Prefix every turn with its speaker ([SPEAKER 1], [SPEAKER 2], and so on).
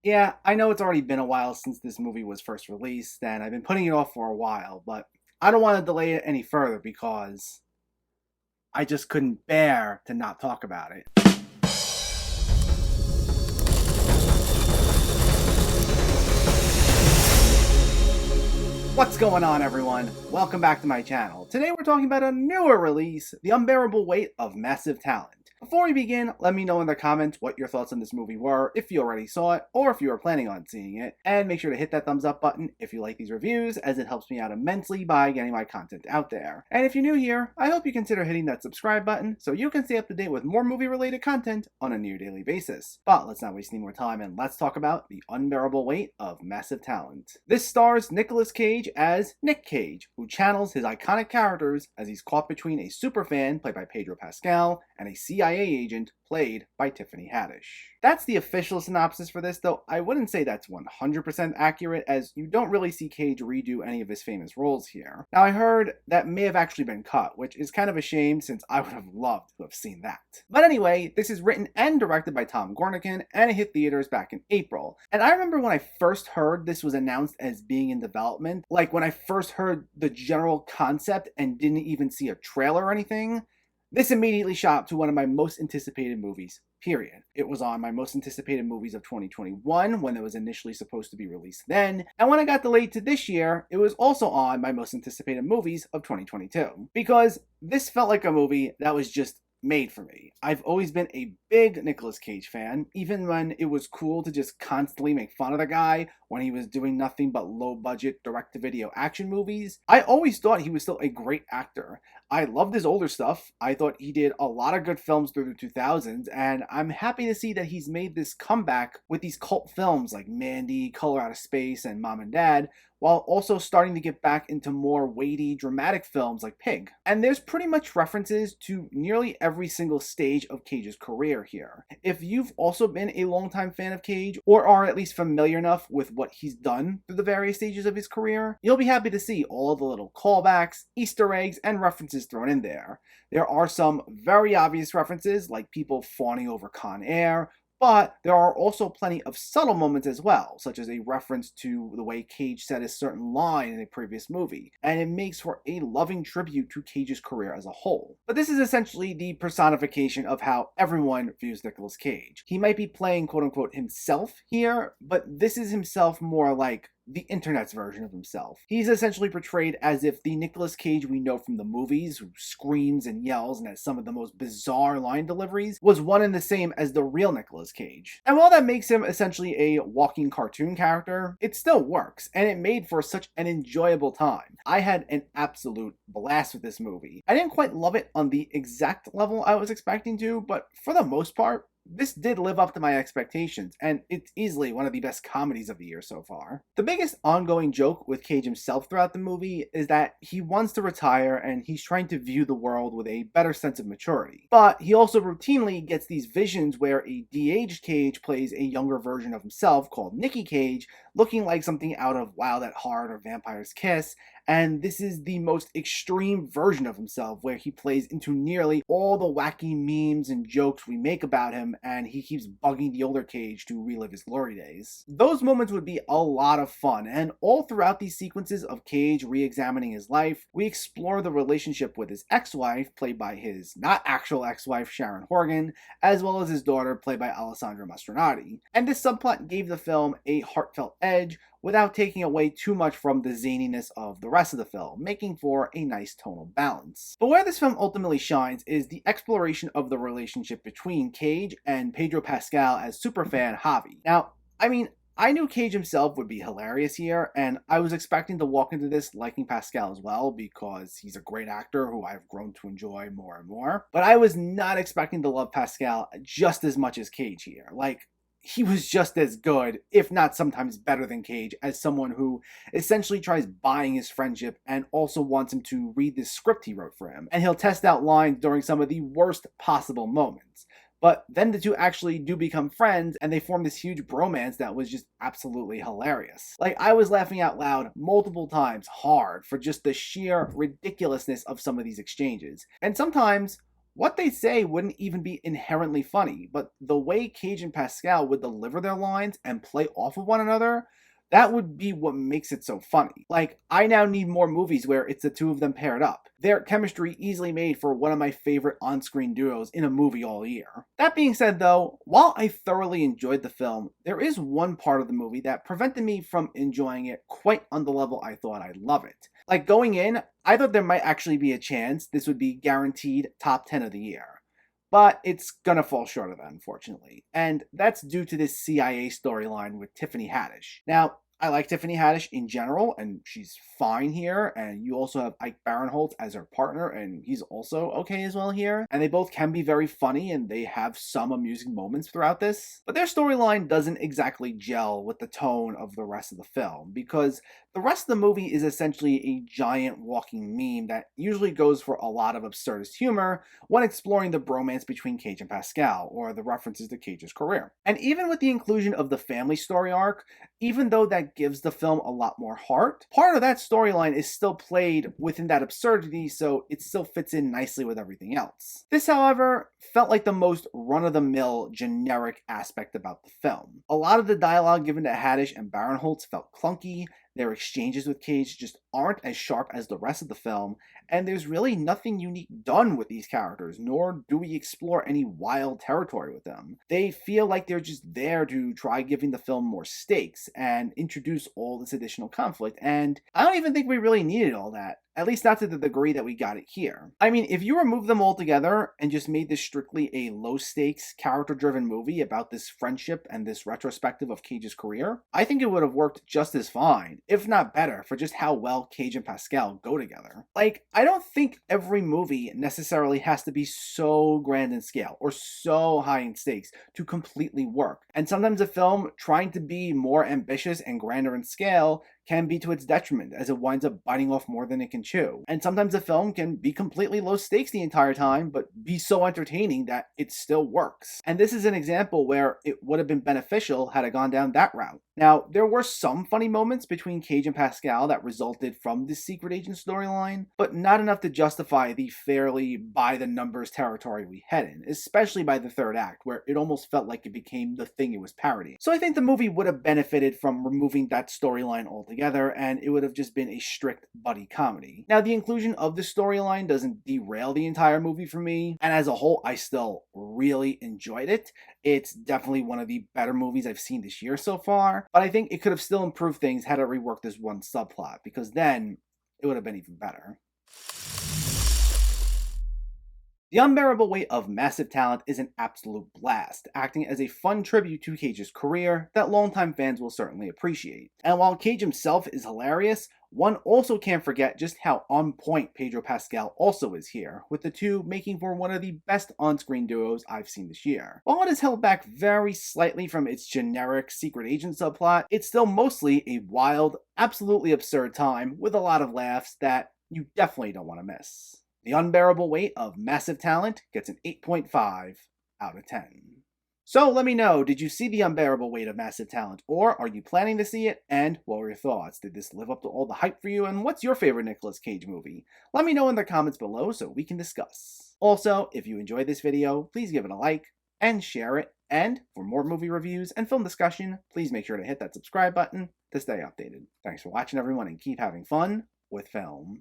[SPEAKER 1] Yeah, I know it's already been a while since this movie was first released, and I've been putting it off for a while, but I don't want to delay it any further because I just couldn't bear to not talk about it. What's going on, everyone? Welcome back to my channel. Today we're talking about a newer release, The Unbearable Weight of Massive Talent. Before we begin, let me know in the comments what your thoughts on this movie were, if you already saw it, or if you are planning on seeing it, and make sure to hit that thumbs up button if you like these reviews, as it helps me out immensely by getting my content out there. And if you're new here, I hope you consider hitting that subscribe button so you can stay up to date with more movie-related content on a near daily basis. But let's not waste any more time and let's talk about The Unbearable Weight of Massive Talent. This stars Nicolas Cage as Nick Cage, who channels his iconic characters as he's caught between a superfan, played by Pedro Pascal, and a CIA agent played by Tiffany Haddish. That's the official synopsis for this, though I wouldn't say that's 100% accurate, as you don't really see Cage redo any of his famous roles here. Now, I heard that may have actually been cut, which is kind of a shame since I would have loved to have seen that. But anyway, this is written and directed by Tom Gornikin, and it hit theaters back in April. And I remember when I first heard this was announced as being in development, like when I first heard the general concept and didn't even see a trailer or anything, this immediately shot to one of my most anticipated movies, period. It was on my most anticipated movies of 2021 when it was initially supposed to be released then, and when I got delayed to this year, it was also on my most anticipated movies of 2022. Because this felt like a movie that was just made for me. I've always been a big Nicolas Cage fan, even when it was cool to just constantly make fun of the guy when he was doing nothing but low-budget direct-to-video action movies. I always thought he was still a great actor. I loved his older stuff. I thought he did a lot of good films through the 2000s, and I'm happy to see that he's made this comeback with these cult films like Mandy, Color Out of Space, and Mom and Dad, while also starting to get back into more weighty, dramatic films like Pig. And there's pretty much references to nearly every single stage of Cage's career here. If you've also been a longtime fan of Cage, or are at least familiar enough with what he's done through the various stages of his career, you'll be happy to see all the little callbacks, Easter eggs, and references thrown in there. There are some very obvious references, like people fawning over Con Air, but there are also plenty of subtle moments as well, such as a reference to the way Cage said a certain line in a previous movie, and it makes for a loving tribute to Cage's career as a whole. But this is essentially the personification of how everyone views Nicolas Cage. He might be playing quote-unquote himself here, but this is himself more like the internet's version of himself. He's essentially portrayed as if the Nicolas Cage we know from the movies, who screams and yells and has some of the most bizarre line deliveries, was one and the same as the real Nicolas Cage. And while that makes him essentially a walking cartoon character, it still works, and it made for such an enjoyable time. I had an absolute blast with this movie. I didn't quite love it on the exact level I was expecting to, but for the most part, this did live up to my expectations, and it's easily one of the best comedies of the year so far. The biggest ongoing joke with Cage himself throughout the movie is that he wants to retire and he's trying to view the world with a better sense of maturity. But he also routinely gets these visions where a de-aged Cage plays a younger version of himself called Nicky Cage, looking like something out of Wild at Heart or Vampire's Kiss, and this is the most extreme version of himself where he plays into nearly all the wacky memes and jokes we make about him, and he keeps bugging the older Cage to relive his glory days. Those moments would be a lot of fun, and all throughout these sequences of Cage re-examining his life, we explore the relationship with his ex-wife, played by his not actual ex-wife Sharon Horgan, as well as his daughter, played by Alessandra Mastronardi. And this subplot gave the film a heartfelt edge without taking away too much from the zaniness of the rest of the film, making for a nice tonal balance. But where this film ultimately shines is the exploration of the relationship between Cage and Pedro Pascal as superfan Javi. Now, I knew Cage himself would be hilarious here, and I was expecting to walk into this liking Pascal as well because he's a great actor who I've grown to enjoy more and more. But I was not expecting to love Pascal just as much as Cage here. Like, he was just as good, if not sometimes better than Cage, as someone who essentially tries buying his friendship and also wants him to read this script he wrote for him. And he'll test out lines during some of the worst possible moments. But then the two actually do become friends, and they form this huge bromance that was just absolutely hilarious. Like, I was laughing out loud multiple times hard for just the sheer ridiculousness of some of these exchanges. And sometimes what they say wouldn't even be inherently funny, but the way Cage and Pascal would deliver their lines and play off of one another, that would be what makes it so funny. Like, I now need more movies where it's the two of them paired up. Their chemistry easily made for one of my favorite on-screen duos in a movie all year. That being said though, while I thoroughly enjoyed the film, there is one part of the movie that prevented me from enjoying it quite on the level I thought I'd love it. Like, going in, I thought there might actually be a chance this would be guaranteed top 10 of the year. But it's gonna fall short of that, unfortunately. And that's due to this CIA storyline with Tiffany Haddish. Now, I like Tiffany Haddish in general, and she's fine here. And you also have Ike Barinholtz as her partner, and he's also okay as well here. And they both can be very funny, and they have some amusing moments throughout this. But their storyline doesn't exactly gel with the tone of the rest of the film, because the rest of the movie is essentially a giant walking meme that usually goes for a lot of absurdist humor when exploring the bromance between Cage and Pascal, or the references to Cage's career. And even with the inclusion of the family story arc, even though that gives the film a lot more heart, part of that storyline is still played within that absurdity, so it still fits in nicely with everything else. This, however, felt like the most run-of-the-mill, generic aspect about the film. A lot of the dialogue given to Haddish and Barinholtz felt clunky, their exchanges with Cage just aren't as sharp as the rest of the film, and there's really nothing unique done with these characters, nor do we explore any wild territory with them. They feel like they're just there to try giving the film more stakes and introduce all this additional conflict, and I don't even think we really needed all that. At least not to the degree that we got it here. I mean, if you remove them all together and just made this strictly a low-stakes, character-driven movie about this friendship and this retrospective of Cage's career, I think it would have worked just as fine, if not better, for just how well Cage and Pascal go together. Like, I don't think every movie necessarily has to be so grand in scale or so high in stakes to completely work. And sometimes a film trying to be more ambitious and grander in scale can be to its detriment, as it winds up biting off more than it can chew. And sometimes a film can be completely low stakes the entire time, but be so entertaining that it still works. And this is an example where it would have been beneficial had it gone down that route. Now, there were some funny moments between Cage and Pascal that resulted from this secret agent storyline, but not enough to justify the fairly by-the-numbers territory we head in, especially by the third act, where it almost felt like it became the thing it was parodying. So I think the movie would have benefited from removing that storyline altogether, and it would have just been a strict buddy comedy. Now, the inclusion of the storyline doesn't derail the entire movie for me, and as a whole, I still really enjoyed it. It's definitely one of the better movies I've seen this year so far, but I think it could have still improved things had it reworked this one subplot, because then it would have been even better. The Unbearable Weight of Massive Talent is an absolute blast, acting as a fun tribute to Cage's career that longtime fans will certainly appreciate. And while Cage himself is hilarious, one also can't forget just how on point Pedro Pascal also is here, with the two making for one of the best on-screen duos I've seen this year. While it is held back very slightly from its generic secret agent subplot, it's still mostly a wild, absolutely absurd time with a lot of laughs that you definitely don't want to miss. The Unbearable Weight of Massive Talent gets an 8.5 out of 10. So let me know, did you see The Unbearable Weight of Massive Talent, or are you planning to see it, and what were your thoughts? Did this live up to all the hype for you, and what's your favorite Nicolas Cage movie? Let me know in the comments below so we can discuss. Also, if you enjoyed this video, please give it a like and share it, and for more movie reviews and film discussion, please make sure to hit that subscribe button to stay updated. Thanks for watching everyone, and keep having fun with film.